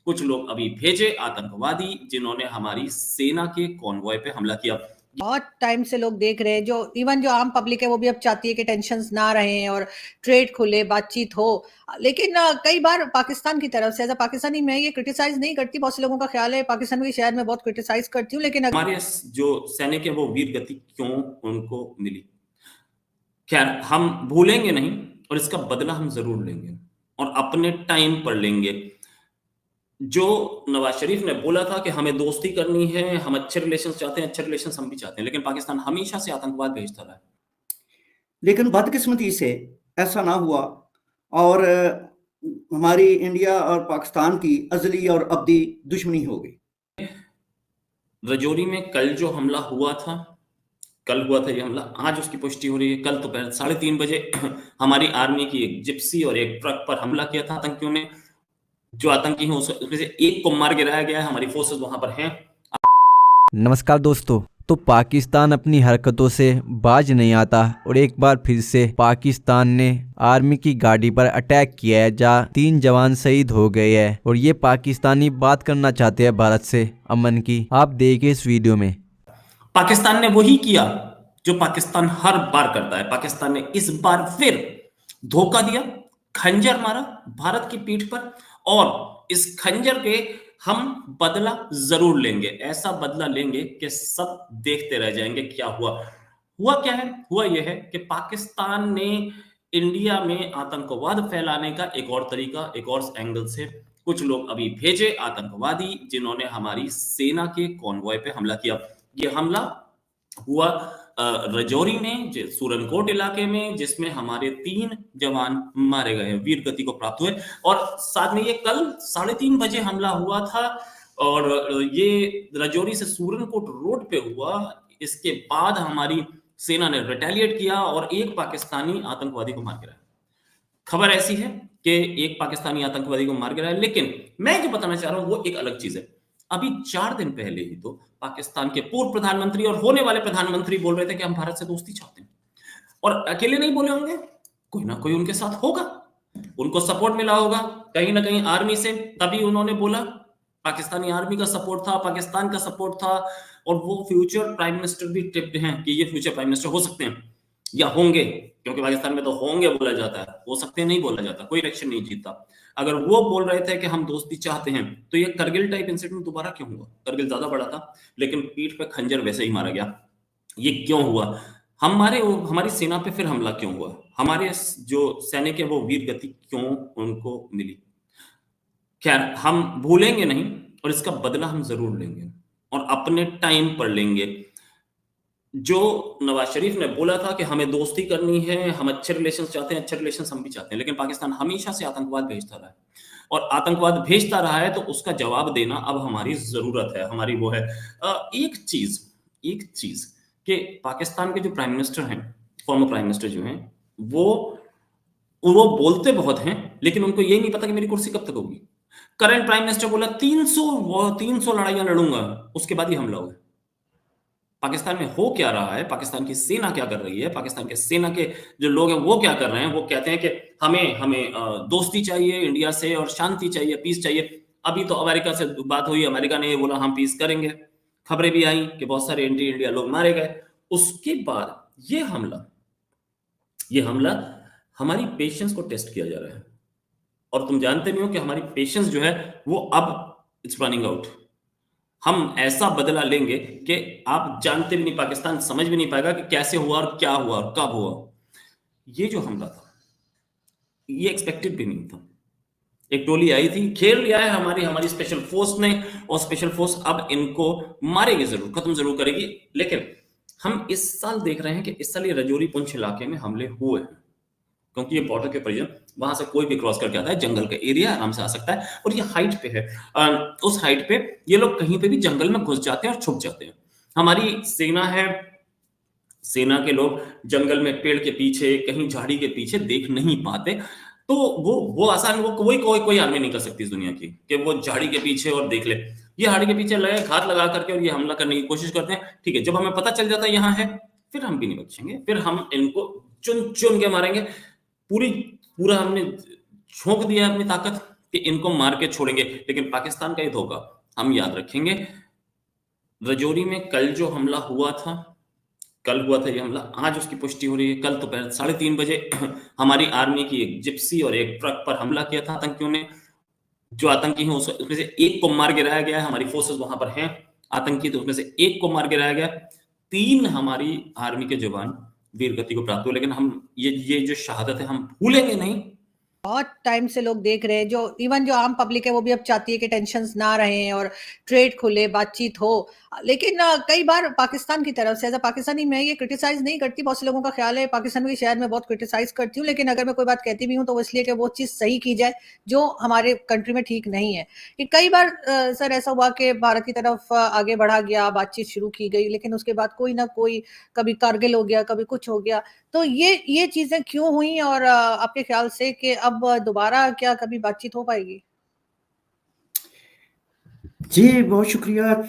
कुछ लोग अभी भेजे आतंकवादी जिन्होंने हमारी सेना के कॉन्वॉय पे हमला किया। बहुत टाइम से लोग देख रहे हैं, जो इवन जो आम पब्लिक है वो भी अब चाहती है कि टेंशन्स ना रहें और ट्रेड खुले, बातचीत हो। लेकिन कई बार पाकिस्तान की तरफ से, एज अ पाकिस्तानी, मैं ये क्रिटिसाइज नहीं करती, बहुत से लोगों का ख्याल है पाकिस्तान की शहर में बहुत क्रिटिसाइज करती हूँ, लेकिन हमारे जो सैनिक है वो वीर गति क्यों उनको मिली, खैर हम भूलेंगे नहीं और इसका बदला हम जरूर लेंगे और अपने टाइम पर लेंगे। जो नवाज शरीफ ने बोला था कि हमें दोस्ती करनी है, हम अच्छे रिलेशन चाहते हैं, अच्छे रिलेशन हम भी चाहते हैं, लेकिन पाकिस्तान हमेशा से आतंकवाद भेजता रहा है। लेकिन बदकिस्मती से ऐसा ना हुआ और हमारी इंडिया और पाकिस्तान की अजली और अब्दी दुश्मनी हो गई। रजौरी में कल जो हमला हुआ था, कल हुआ था ये हमला, आज उसकी पुष्टि हो रही है। कल दोपहर 3:30 बजे हमारी आर्मी की एक जिप्सी और एक ट्रक पर हमला किया था आतंकियों ने। जो आतंकी हैं उसमें से एक को मार गिराया गया है, हमारी फोर्सेस वहां पर हैं। नमस्कार दोस्तों, तो पाकिस्तान अपनी हरकतों से बाज नहीं आता और एक बार फिर से पाकिस्तान ने आर्मी की गाड़ी पर अटैक किया है, जहां 3 जवान शहीद हो गए हैं। और ये पाकिस्तानी बात करना चाहते हैं भारत से अमन की। आप देखिए इस वीडियो में। पाकिस्तान ने वही किया जो पाकिस्तान हर बार करता है। पाकिस्तान ने इस बार फिर धोखा दिया, खंजर मारा भारत की पीठ पर, और इस खंजर के हम बदला जरूर लेंगे। ऐसा बदला लेंगे कि सब देखते रह जाएंगे क्या हुआ। हुआ क्या है? हुआ यह है कि पाकिस्तान ने इंडिया में आतंकवाद फैलाने का एक और तरीका, एक और एंगल से कुछ लोग अभी भेजे आतंकवादी जिन्होंने हमारी सेना के कॉन्वॉय पे हमला किया। ये हमला हुआ रजौरी में, सूरनकोट इलाके में, जिसमें हमारे 3 जवान मारे गए, वीर गति को प्राप्त हुए। और साथ में ये कल 3:30 बजे हमला हुआ था और ये रजौरी से सूरनकोट रोड पे हुआ। इसके बाद हमारी सेना ने रिटेलिएट किया और एक पाकिस्तानी आतंकवादी को मार गिराया। खबर ऐसी है कि एक पाकिस्तानी आतंकवादी को मार गिराया, लेकिन मैं जो बताना चाह रहा हूं वो एक अलग चीज है। अभी 4 दिन पहले ही तो पाकिस्तान के पूर्व प्रधानमंत्री और होने वाले प्रधानमंत्री बोल रहे थे कि हम भारत से दोस्ती चाहते हैं, और अकेले नहीं बोले होंगे, कोई ना कोई उनके साथ होगा, उनको सपोर्ट मिला होगा कहीं ना कहीं आर्मी से, तभी उन्होंने बोला। पाकिस्तानी आर्मी का सपोर्ट था, पाकिस्तान का सपोर्ट था, और वो फ्यूचर प्राइम मिनिस्टर भी टिप्ड हैं कि ये फ्यूचर प्राइम मिनिस्टर हो सकते हैं या होंगे, क्योंकि पाकिस्तान में तो होंगे बोला जाता है, हो सकते हैं नहीं बोला जाता, कोई इलेक्शन नहीं जीतता। अगर वो बोल रहे थे कि हम दोस्ती चाहते हैं, तो ये करगिल टाइप इंसिडेंट दोबारा क्यों हुआ? करगिल ज्यादा बड़ा था, लेकिन पीठ पे खंजर वैसे ही मारा गया। ये क्यों हुआ? हमारी सेना पे फिर हमला क्यों हुआ? हमारे जो सैनिक है वो वीर गति क्यों उनको मिली? खैर हम भूलेंगे नहीं और इसका बदला हम जरूर लेंगे और अपने टाइम पर लेंगे। जो नवाज शरीफ ने बोला था कि हमें दोस्ती करनी है, हम अच्छे रिलेशन चाहते हैं, अच्छे रिलेशन हम भी चाहते हैं, लेकिन पाकिस्तान हमेशा से आतंकवाद भेजता रहा है और आतंकवाद भेजता रहा है, तो उसका जवाब देना अब हमारी जरूरत है, हमारी वो है। एक चीज कि पाकिस्तान के जो प्राइम मिनिस्टर हैं, फॉर्मर प्राइम मिनिस्टर जो हैं, वो बोलते बहुत हैं, लेकिन उनको ये नहीं पता कि मेरी कुर्सी कब तक होगी। करंट प्राइम मिनिस्टर बोला 300 लड़ाइयां लड़ूंगा, उसके बाद ही हमला हुआ। पाकिस्तान में हो क्या रहा है, पाकिस्तान की सेना क्या कर रही है, पाकिस्तान के सेना के जो लोग हैं वो क्या कर रहे हैं? वो कहते हैं कि हमें दोस्ती चाहिए इंडिया से और शांति चाहिए, पीस चाहिए। अभी तो अमेरिका से बात हुई, अमेरिका ने ये बोला हम पीस करेंगे, खबरें भी आई कि बहुत सारे एंटी इंडिया लोग मारे गए। उसके बाद ये हमला हमारी पेशेंस को टेस्ट किया जा रहा है, और तुम जानते नहीं हो कि हमारी पेशेंस जो है वो अब इट्स रनिंग आउट। हम ऐसा बदला लेंगे कि आप जानते भी नहीं, पाकिस्तान समझ भी नहीं पाएगा कि कैसे हुआ और क्या हुआ और कब हुआ। ये जो हमला था ये एक्सपेक्टेड भी नहीं था। एक टोली आई थी, खेल लिया है हमारी स्पेशल फोर्स ने, और स्पेशल फोर्स अब इनको मारेगी जरूर, खत्म जरूर करेगी। लेकिन हम इस साल देख रहे हैं कि इस साल ये रजौरी पुंछ इलाके में हमले हुए हैं, क्योंकि ये बॉर्डर के परिजन, वहां से कोई भी क्रॉस करके आता है, जंगल का एरिया, आराम से आ सकता है, और ये हाइट पे है। उस हाइट पे ये लोग कहीं पे भी जंगल में घुस जाते हैं और छुप जाते हैं। हमारी सेना है, सेना के लोग जंगल में पेड़ के पीछे, कहीं झाड़ी के पीछे देख नहीं पाते, तो वो आसान, वो कोई आर्मी नहीं कर सकती इस दुनिया की कि वो झाड़ी के पीछे और देख ले। ये झाड़ी के पीछे लगे, घात लगा करके, और ये हमला करने की कोशिश करते हैं। ठीक है, जब हमें पता चल जाता है यहाँ है, फिर हम भी नहीं बचेंगे, फिर हम इनको चुन चुन के मारेंगे। पूरा हमने झोंक दिया अपनी ताकत, कि इनको मार के छोड़ेंगे, लेकिन पाकिस्तान का ये धोखा हम याद रखेंगे। रजौरी में कल जो हमला हुआ था, कल हुआ था ये हमला, आज उसकी पुष्टि हो रही है। कल दोपहर 3:30 बजे हमारी आर्मी की एक जिप्सी और एक ट्रक पर हमला किया था आतंकियों ने। जो आतंकी हैं उसमें से एक को मार गिराया गया है। हमारी फोर्सेस वहां पर हैं आतंकी, तो उसमें से एक को मार गिराया गया। 3 हमारी आर्मी के जवान वीरगति को प्राप्त हुए, लेकिन हम ये जो शहादत है हम भूलेंगे नहीं। बहुत टाइम से लोग देख रहे हैं, जो इवन जो आम पब्लिक है वो भी अब चाहती है कि टेंशन्स ना रहें और ट्रेड खुले, बातचीत हो। लेकिन कई बार पाकिस्तान की तरफ से, एज अ पाकिस्तानी मैं ये क्रिटिसाइज नहीं करती। बहुत से लोगों का ख्याल है पाकिस्तान की शायद मैं बहुत क्रिटिसाइज करती हूँ, लेकिन अगर मैं कोई बात कहती भी हूँ तो वो इसलिए कि वो चीज़ सही की जाए जो हमारे कंट्री में ठीक नहीं है। कि कई बार सर ऐसा हुआ कि भारत की तरफ आगे बढ़ा गया, बातचीत शुरू की गई, लेकिन उसके बाद कोई ना कोई, कभी कारगिल हो गया, कभी कुछ हो गया। तो ये चीजें क्यों हुई, और आपके ख्याल से कि अब दोबारा क्या कभी बातचीत हो पाएगी? जी, बहुत शुक्रिया।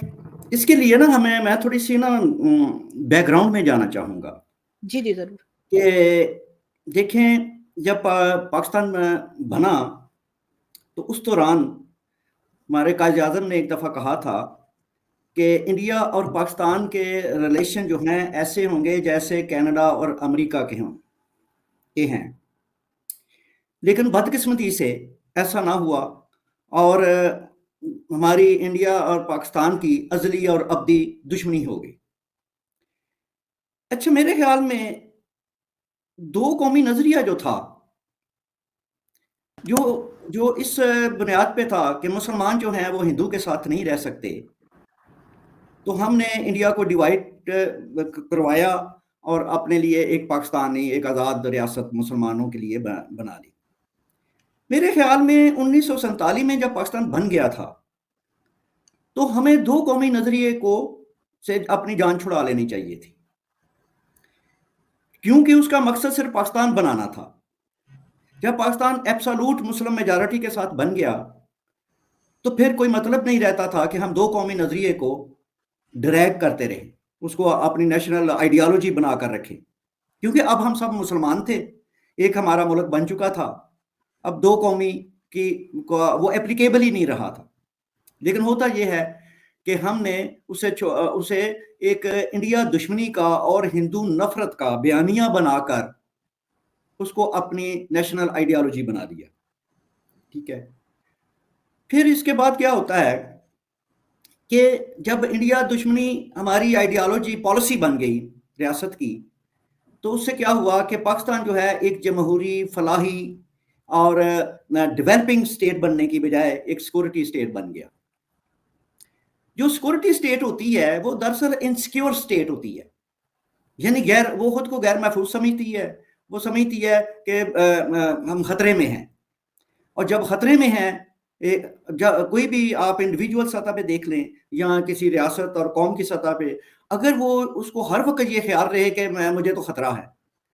इसके लिए ना मैं थोड़ी सी ना बैकग्राउंड में जाना चाहूँगा जी, जी, ज़रूर। कि देखें, जब पाकिस्तान बना तो उस दौरान हमारे कायद-ए-आज़म ने एक दफ़ा कहा था कि इंडिया और पाकिस्तान के रिलेशन जो हैं ऐसे होंगे जैसे कनाडा और अमेरिका के हैं। लेकिन बदकिस्मती से ऐसा ना हुआ और हमारी इंडिया और पाकिस्तान की अज़ली और अब्दी दुश्मनी हो गई। अच्छा, मेरे ख्याल में दो कौमी नज़रिया जो था, जो इस बुनियाद पे था कि मुसलमान जो हैं वो हिंदू के साथ नहीं रह सकते, तो हमने इंडिया को डिवाइड करवाया और अपने लिए एक पाकिस्तानी, एक आज़ाद रियासत मुसलमानों के लिए बना ली। मेरे ख्याल में 1947 में जब पाकिस्तान बन गया था, तो हमें दो कौमी नज़रिए से अपनी जान छुड़ा लेनी चाहिए थी, क्योंकि उसका मकसद सिर्फ पाकिस्तान बनाना था। जब पाकिस्तान एब्सोल्यूट मुस्लिम मेजॉरिटी के साथ बन गया, तो फिर कोई मतलब नहीं रहता था कि हम दो कौमी नज़रिए को ड्रैग करते रहे, उसको अपनी नेशनल आइडियोलॉजी बनाकर रखें, क्योंकि अब हम सब मुसलमान थे, एक हमारा मुल्क बन चुका था। अब दो कौमी वो एप्लीकेबल ही नहीं रहा था। लेकिन होता यह है कि हमने उसे एक इंडिया दुश्मनी का और हिंदू नफरत का बयानिया बनाकर उसको अपनी नेशनल आइडियोलॉजी बना दिया। ठीक है, फिर इसके बाद क्या होता है कि जब इंडिया दुश्मनी हमारी आइडियोलॉजी पॉलिसी बन गई रियासत की, तो उससे क्या हुआ कि पाकिस्तान जो है एक जमहूरी, फलाही और डेवलपिंग स्टेट बनने की बजाय एक सिक्योरिटी स्टेट बन गया। जो सिक्योरिटी स्टेट होती है वो दरअसल इनसिक्योर स्टेट होती है, यानी वो खुद को गैर महफूज समझती है। वो समझती है कि हम खतरे में हैं, और जब खतरे में हैं, कोई भी आप इंडिविजुअल सतह पे देख लें या किसी रियासत और कौम की सतह पे, अगर वो उसको हर वक्त ये ख्याल रहे कि मुझे तो खतरा है,